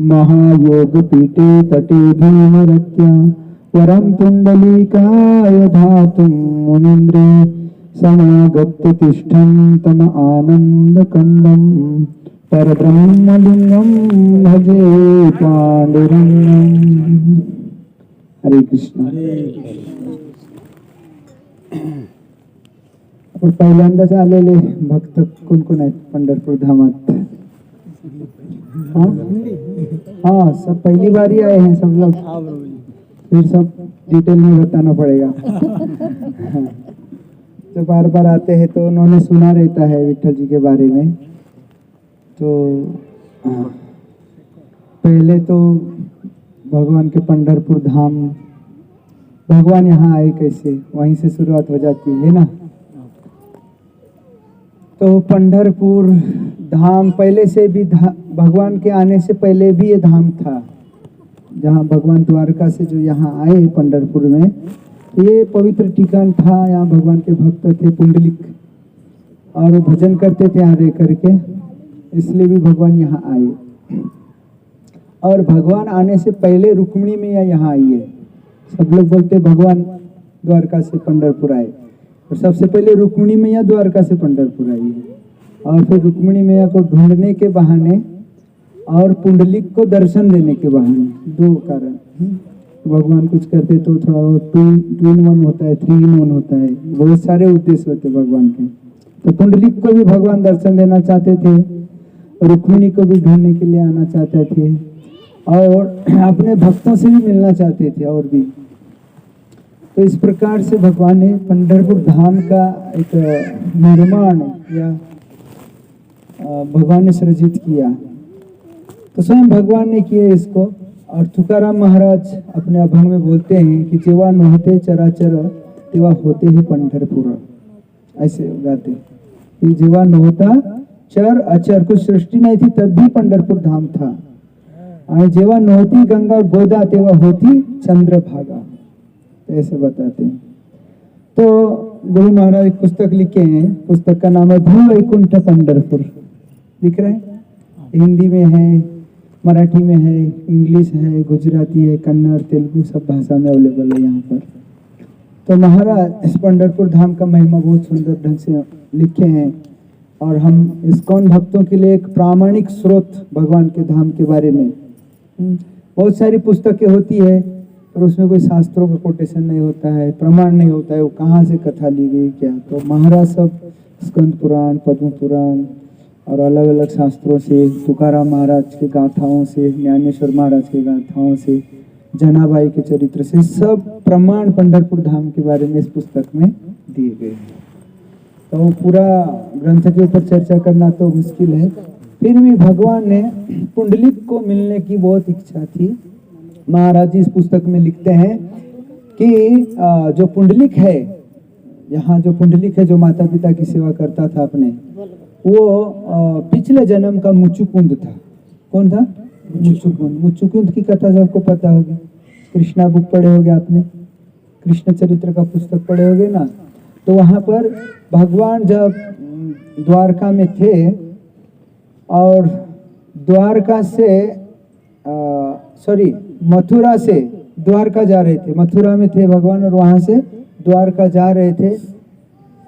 महायोग पीठे तटे भीमरत्या वरं पुंडलीकाय धातुं मुनीन्द्रे समागत्य तिष्ठन्तम आनन्दकन्दं परब्रह्मलिंगं भजे पांडुरंगं। हरे कृष्ण। आपण पहिल्यांदाच आलेले भक्त कोण कोण आहेत पंढरपूर धामात? हाँ, सब पहली बार ही आए हैं सब लोग। फिर सब डिटेल में बताना पड़ेगा। हाँ, जो बार बार आते हैं तो उन्होंने सुना रहता है विठल जी के बारे में। तो पहले तो भगवान के पंढरपुर धाम, भगवान यहाँ आए कैसे, वहीं से शुरुआत हो जाती है ना। तो पंढरपुर धाम पहले से भी भगवान के आने से पहले भी ये धाम था, जहाँ भगवान द्वारका से जो यहाँ आए पंढरपुर में, ये पवित्र ठिकान था। यहाँ भगवान के भक्त थे पुंडलिक, और वो भजन करते थे यहाँ रह करके, इसलिए भी भगवान यहाँ आए। और भगवान आने से पहले रुक्मिणी मैया यहाँ आई है। सब लोग बोलते भगवान द्वारका से पंढरपुर आए, और सबसे पहले रुक्मिणी मैया द्वारका से पंढरपुर आई है। और फिर रुक्मिणी मैया को ढूंढने के बहाने और पुंडलिक को दर्शन देने के बहाने, दो कारण। भगवान कुछ करते तो थोड़ा टू इन वन होता है, 3 in 1 होता है, बहुत सारे उद्देश्य होते भगवान के। तो पुंडलिक को भी भगवान दर्शन देना चाहते थे, रुक्मिणी को भी ढूंढने के लिए आना चाहते थे, और अपने भक्तों से भी मिलना चाहते थे और भी। तो इस प्रकार से भगवान ने पंढरपुर धाम का एक निर्माण या भगवान ने सृजित किया। तो स्वयं भगवान ने किया इसको। और तुकाराम महाराज अपने अभंग में बोलते हैं कि जेवा नोहते चराचर तेवा होते ही पंढरपुर, ऐसे गाते कि जेवा नोहता चर अचर, कुछ सृष्टि नहीं थी तब भी पंढरपुर धाम था। और जेवा नोहती गंगा गोदा तेवा होती चंद्रभागा, ऐसे बताते हैं। तो गुरु महाराज एक पुस्तक लिखे हैं, पुस्तक का नाम है भू वैकुंठ पंढरपुर। लिख रहे हैं, हिंदी में है, मराठी में है, इंग्लिश है, गुजराती है, कन्नड़, तेलुगु, सब भाषा में अवेलेबल है यहाँ पर। तो महाराज इस पंढरपुर धाम का महिमा बहुत सुंदर ढंग से लिखे हैं, और हम इस्कॉन भक्तों के लिए एक प्रामाणिक स्रोत भगवान के धाम के बारे में। बहुत सारी पुस्तकें होती है पर उसमें कोई शास्त्रों का कोटेशन नहीं होता है, प्रमाण नहीं होता है, वो कहाँ से कथा ली गई क्या। तो महाराज सब स्कंद पुराण, पद्म पुराण और अलग अलग शास्त्रों से, तुकाराम महाराज के गाथाओं से, ज्ञानेश्वर महाराज के गाथाओं से, जनाबाई के चरित्र से, सब प्रमाण पंढरपुर धाम के बारे में इस पुस्तक में दिए गए हैं। तो पूरा ग्रंथ के ऊपर चर्चा करना तो मुश्किल है, फिर भी भगवान ने पुंडलिक को मिलने की बहुत इच्छा थी। महाराज जी इस पुस्तक में लिखते हैं कि जो पुंडलिक है, यहाँ जो पुंडलिक है जो माता पिता की सेवा करता था अपने, वो पिछले जन्म का मुचुकुंद था। कौन था? मुचुकुंद। मुचुकुंद की कथा सबको पता होगी, कृष्णा बुक पढ़े होगे आपने, कृष्ण चरित्र का पुस्तक पढ़े होगे ना। तो वहाँ पर भगवान जब द्वारका में थे और द्वारका से मथुरा से द्वारका जा रहे थे, मथुरा में थे भगवान और वहाँ से द्वारका जा रहे थे।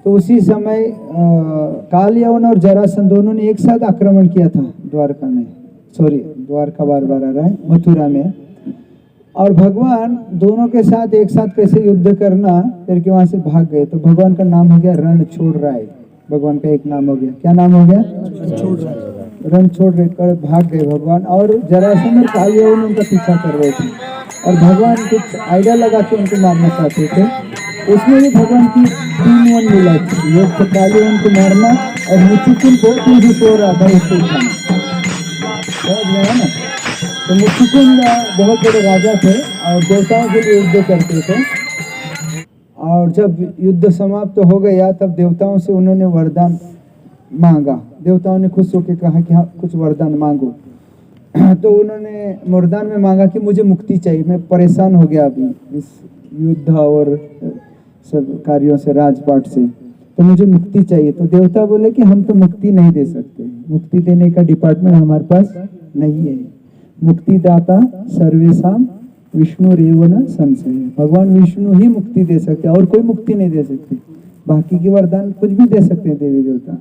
तो उसी समय काल यवन और जरासंध दोनों ने एक साथ आक्रमण किया था द्वारका में, द्वारका बार बार आ रहा है, मथुरा में। और भगवान दोनों के साथ एक साथ कैसे युद्ध करना करके वहां से भाग गए। तो भगवान का नाम हो गया रण छोड़ राय, भगवान का एक नाम हो गया, क्या नाम हो गया? रण छोड़ रहे कर भाग गए भगवान। और जरासंध और काल यवन उनका पीछा कर रहे थे, और भगवान कुछ आइडिया लगा के उनको मारना चाहते थे। उसमें भी भगवान की 3 in 1 मिला थी, एक तो काल यवन को मारना और मुचुकुंद को तेजी सो रहा था उसको उठाना, समझ गया ना। तो मुचुकुंद बहुत बड़े राजा थे और देवताओं के लिए युद्ध करते थे। और जब युद्ध समाप्त हो गया तब देवताओं से उन्होंने वरदान मांगा। देवताओं ने खुश होकर कहा कि हाँ कुछ वरदान मांगो। तो उन्होंने वरदान में मांगा कि मुझे मुक्ति चाहिए, मैं परेशान हो गया अभी इस युद्ध और सब कार्यों से, राजपाट से, तो मुझे मुक्ति चाहिए। तो देवता बोले कि हम तो मुक्ति नहीं दे सकते, मुक्ति देने का डिपार्टमेंट हमारे पास नहीं है। मुक्तिदाता सर्वेशम विष्णु रेवण संशय। भगवान विष्णु ही मुक्ति दे सकते हैं और कोई मुक्ति नहीं दे सकते। बाकी के वरदान कुछ भी दे सकते हैं देवी देवता।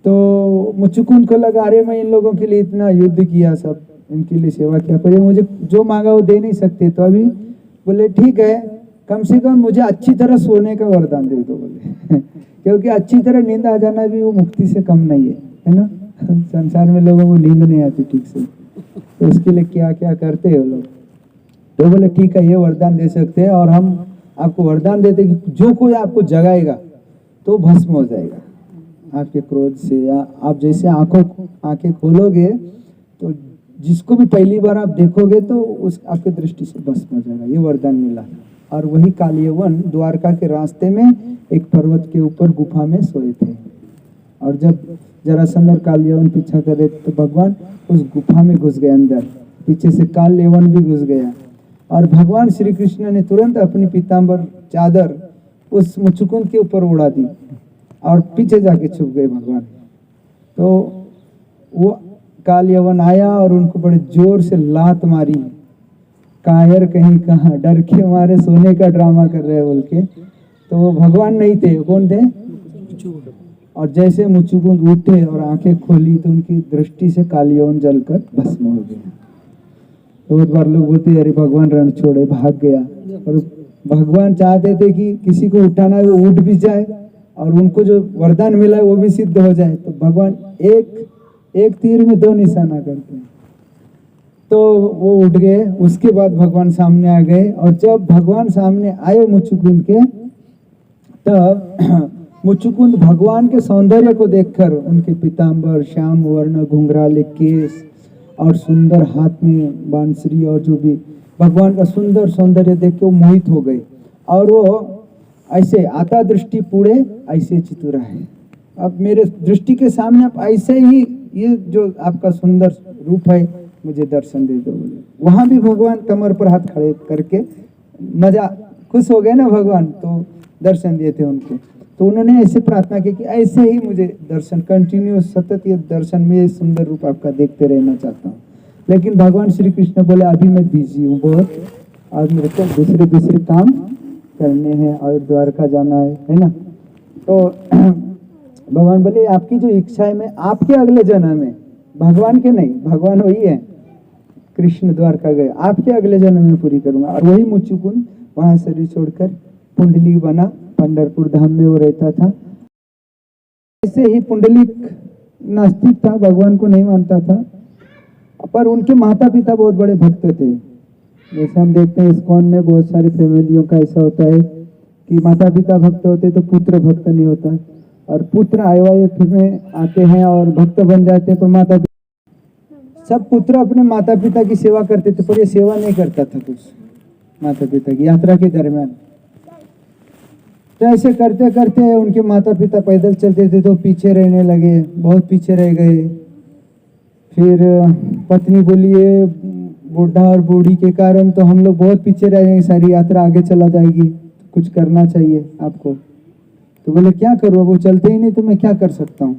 तो मुचुकुंद को लगा अरे मैं इन लोगों के लिए इतना युद्ध किया, सब इनके लिए सेवा किया, पर ये मुझे जो मांगा वो दे नहीं सकते। तो अभी बोले ठीक है, कम से कम मुझे अच्छी तरह सोने का वरदान दे दो बोले क्योंकि अच्छी तरह नींद आ जाना भी वो मुक्ति से कम नहीं है ना। संसार में लोगों को नींद नहीं आती ठीक से, तो उसके लिए क्या क्या करते हैं वो लोग। तो बोले ठीक है, ये वरदान दे सकते हैं और हम आपको वरदान देते कि जो कोई आपको जगाएगा तो भस्म हो जाएगा आपके क्रोध से, या आप जैसे आंखें खोलोगे तो जिसको भी पहली बार आप देखोगे तो उस आपके दृष्टि से भस्म हो जाएगा। ये वरदान मिला। और वही कालियवन द्वारका के रास्ते में एक पर्वत के ऊपर गुफा में सोए थे, और जब जरासंध और कालियवन पीछा कर रहे थे तो भगवान उस गुफा में घुस गए अंदर, पीछे से कालियवन भी घुस गया, और भगवान श्री कृष्ण ने तुरंत अपनी पीतांबर चादर उस मुचुकुंद के ऊपर उड़ा दी और पीछे जाके छुप गए भगवान। तो वो कालियवन आया और उनको बड़े जोर से लात मारी, कायर कहीं कहाँ, डर के मारे सोने का ड्रामा कर रहे बोल के। तो वो भगवान नहीं थे, कौन थे? और जैसे मुचुकुंद उठे और आंखें खोली तो उनकी दृष्टि से कालियवन जलकर भस्म हो गया। बहुत बार लोग बोलते अरे भगवान रण छोड़े भाग गया, और भगवान चाहते थे कि किसी को उठाना है वो उठ भी जाए और उनको जो वरदान मिला है वो भी सिद्ध हो जाए। तो भगवान एक तीर में दो निशाना करते हैं। तो वो उठ गए, उसके बाद भगवान सामने आ गए, और जब भगवान सामने आए मुचुकुंद के, तब मुचुकुंद भगवान के सौंदर्य को देखकर, उनके पीतांबर श्याम वर्ण घुंघराले केस और सुंदर हाथ में बांसुरी और जो भी भगवान का सुंदर सौंदर्य देख के वो मोहित हो गए। और वो ऐसे आता दृष्टि पूरे ऐसे चितुरा है, अब मेरे दृष्टि के सामने आप ऐसे ही ये जो आपका सुंदर रूप है मुझे दर्शन दे दो बोले। वहां भी भगवान कमर पर हाथ खड़े करके मजा खुश हो गए ना भगवान, तो दर्शन दिए थे उनको। तो उन्होंने ऐसे प्रार्थना की कि ऐसे ही मुझे दर्शन कंटिन्यू सतत ये दर्शन में सुंदर रूप आपका देखते रहना चाहता हूँ। लेकिन भगवान श्री कृष्ण बोले अभी मैं बिजी हूँ बहुत, और मेरे को दूसरे काम करने हैं और द्वारका जाना है ना। तो भगवान बोले आपकी जो इच्छा है मैं आपके अगले जन्म में, भगवान के नहीं, भगवान वही है, कृष्ण द्वारका गए, आपके अगले जन्म में पूरी करूंगा। और वही मुचुकुंद वहां शरीर छोड़कर पुंडलिक बना, पंढरपुर धाम में वो रहता था। ऐसे ही पुंडलिक नास्तिक था, भगवान को नहीं मानता था, पर उनके माता पिता बहुत बड़े भक्त थे। जैसे हम देखते हैं इस्कॉन में बहुत सारी फैमिलियों का ऐसा होता है कि माता पिता भक्त होते तो पुत्र भक्त नहीं होता, और पुत्र IYF में आते हैं और भक्त बन जाते हैं, पर माता सब पुत्र अपने माता पिता की सेवा करते थे, पर ये सेवा नहीं करता था कुछ माता पिता की यात्रा के दरमियान। तो ऐसे करते करते उनके माता पिता पैदल चलते थे तो पीछे रहने लगे, बहुत पीछे रह गए। फिर पत्नी बोली ये बूढ़ा और बूढ़ी के कारण तो हम लोग बहुत पीछे रह जाएंगे, सारी यात्रा आगे चला जाएगी, कुछ करना चाहिए आपको। तो बोले क्या करूँ, वो चलते ही नहीं तो मैं क्या कर सकता हूँ,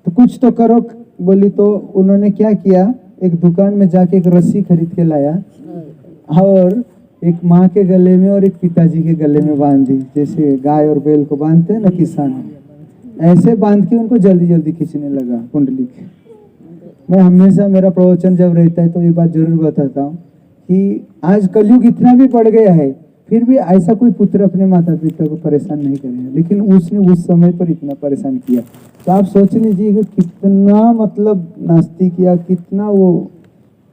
तो कुछ तो करो बोली। तो उन्होंने क्या किया, एक दुकान में जाके एक रस्सी खरीद के लाया और एक माँ के गले में और एक पिताजी के गले में बांध दी, जैसे गाय और बैल को बांधते हैं ना किसान, ऐसे बांध के उनको जल्दी जल्दी खींचने लगा कुंडली के। मैं हमेशा मेरा प्रवचन जब रहता है तो ये बात जरूर बताता हूँ कि आज कलयुग इतना भी बढ़ गया है, फिर भी ऐसा कोई पुत्र अपने माता पिता को परेशान नहीं करेगा, लेकिन उसने उस समय पर इतना परेशान किया। तो आप सोच लीजिए कि कितना मतलब नास्तिक या कितना वो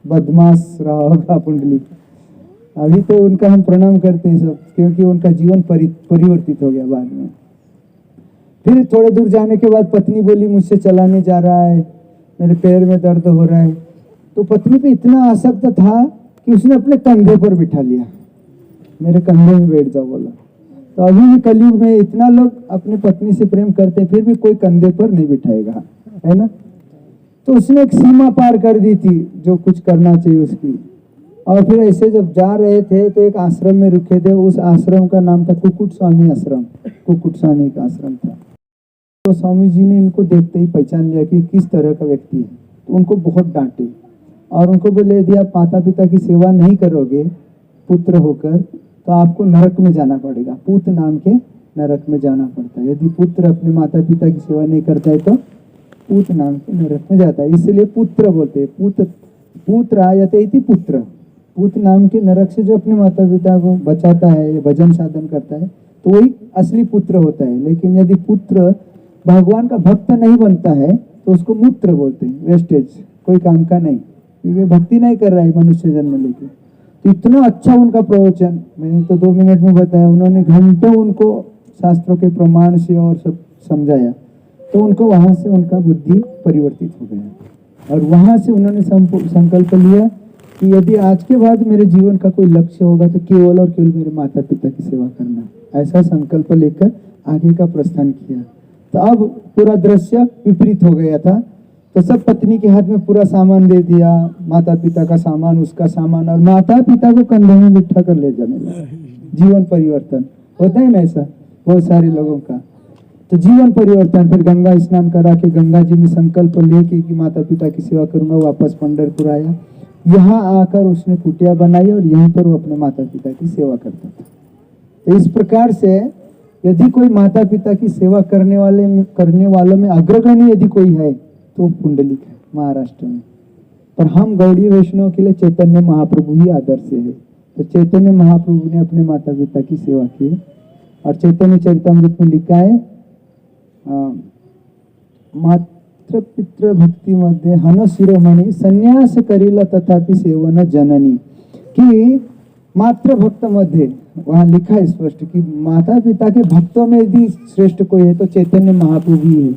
बदमाश रहा होगा पुंडलिक। अभी तो उनका हम प्रणाम करते हैं सब, क्योंकि उनका जीवन परिवर्तित हो गया बाद में। फिर थोड़े दूर जाने के बाद पत्नी बोली मुझसे चला नहीं जा रहा है, मेरे पैर में दर्द हो रहा है। तो पत्नी पे इतना आसक्त था कि उसने अपने कंधे पर बिठा लिया, मेरे कंधे में बैठ जाओ बोला। तो अभी भी कलयुग में इतना लोग अपनी पत्नी से प्रेम करते हैं, फिर भी कोई कंधे पर नहीं बिठाएगा, है ना। तो उसने एक सीमा पार कर दी थी जो कुछ करना चाहिए उसकी। और फिर ऐसे जब जा रहे थे तो एक आश्रम में रुके थे, उस आश्रम का नाम था कुकुट स्वामी आश्रम, कुकुट स्वामी का आश्रम था। तो स्वामी जी ने इनको देखते ही पहचान लिया कि किस तरह का व्यक्ति है, तो उनको बहुत डांटे और उनको बोले यदि आप माता पिता की सेवा नहीं करोगे पुत्र होकर तो आपको नरक में जाना पड़ेगा। पूत नाम के नरक में जाना पड़ता है। यदि पुत्र अपने माता पिता की सेवा नहीं करता है तो पूत नाम के नरक में जाता है। इसलिए पुत्र बोलते हैं। पुत्र आयते इति पुत्र। पूत नाम के नरक से जो अपने माता पिता को बचाता है, भजन साधन करता है, तो वही असली पुत्र होता है। लेकिन यदि पुत्र भगवान का भक्त नहीं बनता है तो उसको मूत्र बोलते हैं, वेस्टेज, कोई काम का नहीं, क्योंकि भक्ति नहीं कर रहा है मनुष्य जन्म लेके। तो इतना अच्छा उनका प्रवचन, मैंने तो 2 मिनट में बताया, उन्होंने घंटों उनको शास्त्रों के प्रमाण से और सब समझाया, तो उनको वहां से उनका बुद्धि परिवर्तित हो गया। और वहां से उन्होंने संकल्प लिया कि यदि आज के बाद मेरे जीवन का कोई लक्ष्य होगा तो केवल और केवल मेरे माता पिता की सेवा करना। ऐसा संकल्प लेकर आगे का प्रस्थान किया। तो अब पूरा दृश्य विपरीत हो गया था। तो सब पत्नी के हाथ में पूरा सामान दे दिया, माता पिता का सामान, उसका सामान, और माता पिता को कंधे में बिठा कर ले जाने लगा। जीवन परिवर्तन होता है ना ऐसा बहुत सारे लोगों का। तो जीवन परिवर्तन, फिर गंगा स्नान करा के गंगा जी में संकल्प लेके कि माता पिता की सेवा करूंगा, वापस पंढरपुर आया। यहाँ आकर उसने कुटिया बनाई और यहीं पर वो अपने माता पिता की सेवा करता था। तो इस प्रकार से यदि कोई माता पिता की सेवा करने वालों में अग्रगण्य यदि कोई है तो पुंडलिक है महाराष्ट्र में। पर हम गौड़ीय वैष्णव के लिए चैतन्य महाप्रभु ही आदर्श है। तो चैतन्य महाप्रभु ने अपने माता पिता की सेवा की और चैतन्य चरितामृत में लिखा है मातृ पितृ भक्ति मध्ये हन शिरोमणि संन्यास करील तथापि सेवन जननी, कि मातृ भक्त मध्ये वहां लिखा है स्पष्ट कि माता पिता के भक्तों में यदि श्रेष्ठ कोई है तो चैतन्य महाप्रभु ही है।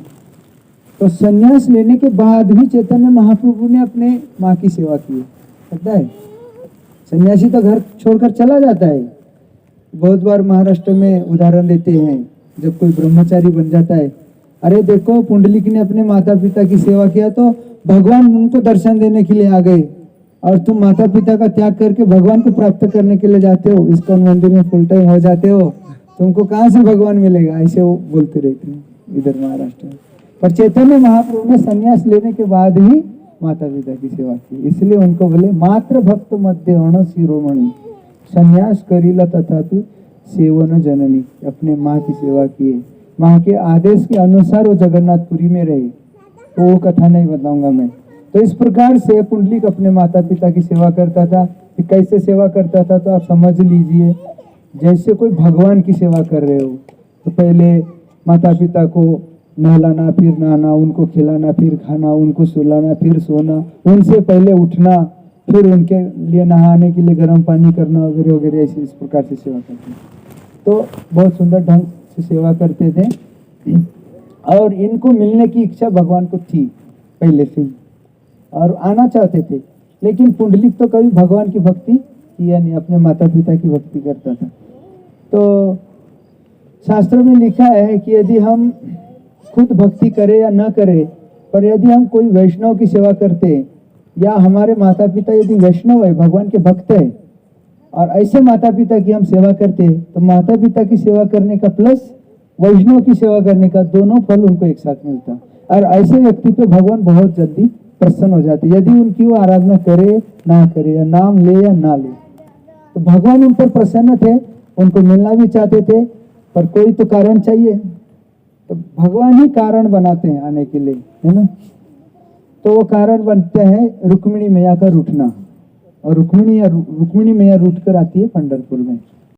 तो संन्यास लेने के बाद भी चैतन्य महाप्रभु ने अपने माँ की सेवा की। पता है सन्यासी तो घर छोड़कर चला जाता है। बहुत बार महाराष्ट्र में उदाहरण देते हैं, जब कोई ब्रह्मचारी बन जाता है, अरे देखो पुंडलिक ने अपने माता पिता की सेवा किया तो भगवान उनको दर्शन देने के लिए आ गए, और तुम माता पिता का त्याग करके भगवान को प्राप्त करने के लिए जाते हो, इस्कॉन मंदिर में फुल टाइम हो जाते हो, तुमको कहाँ से भगवान मिलेगा, ऐसे वो बोलते रहते हैं इधर महाराष्ट्र में। पर चैतन्य महाप्रभु ने संन्यास लेने के बाद ही माता पिता की सेवा की, इसलिए उनको बोले मात्र भक्त मध्य अण शिरोमणि संन्यास करीला तथापि सेवन जननी। अपने माँ की सेवा किए, माँ के आदेश के अनुसार वो जगन्नाथपुरी में रहे। तो वो कथा नहीं बताऊंगा मैं। तो इस प्रकार से पुंडलिक अपने माता पिता की सेवा करता था। कैसे सेवा करता था तो आप समझ लीजिए, जैसे कोई भगवान की सेवा कर रहे हो तो पहले माता पिता को नहलाना, फिर नहाना, उनको खिलाना, फिर खाना, उनको सुलाना, फिर सोना, उनसे पहले उठना, फिर उनके लिए नहाने के लिए गर्म पानी करना वगैरह वगैरह, ऐसे इस प्रकार से सेवा करते हैं। तो बहुत सुंदर ढंग से सेवा करते थे और इनको मिलने की इच्छा भगवान को थी पहले से ही और आना चाहते थे। लेकिन पुंडलिक तो कभी भगवान की भक्ति किया नहीं, अपने माता पिता की भक्ति करता था। तो शास्त्रों में लिखा है कि यदि हम खुद भक्ति करें या न करें, पर यदि हम कोई वैष्णव की सेवा करते या हमारे माता पिता यदि वैष्णव है, भगवान के भक्त है, और ऐसे माता पिता की हम सेवा करते तो माता पिता की सेवा करने का प्लस वैष्णव की सेवा करने का दोनों फल उनको एक साथ मिलता। और ऐसे व्यक्ति पे भगवान बहुत जल्दी प्रसन्न हो जाते, यदि उनकी वो आराधना करे ना करे, या नाम ले या ना ले, तो भगवान उन पर प्रसन्न थे, उनको मिलना भी चाहते थे। पर कोई तो कारण चाहिए, तो भगवान ही कारण बनाते हैं आने के लिए, है ना। तो वो कारण बनते हैं रुक्मिणी मैया का रूठना, और रुक्मिणी मैया रूठ कर आती है पंढरपुर में।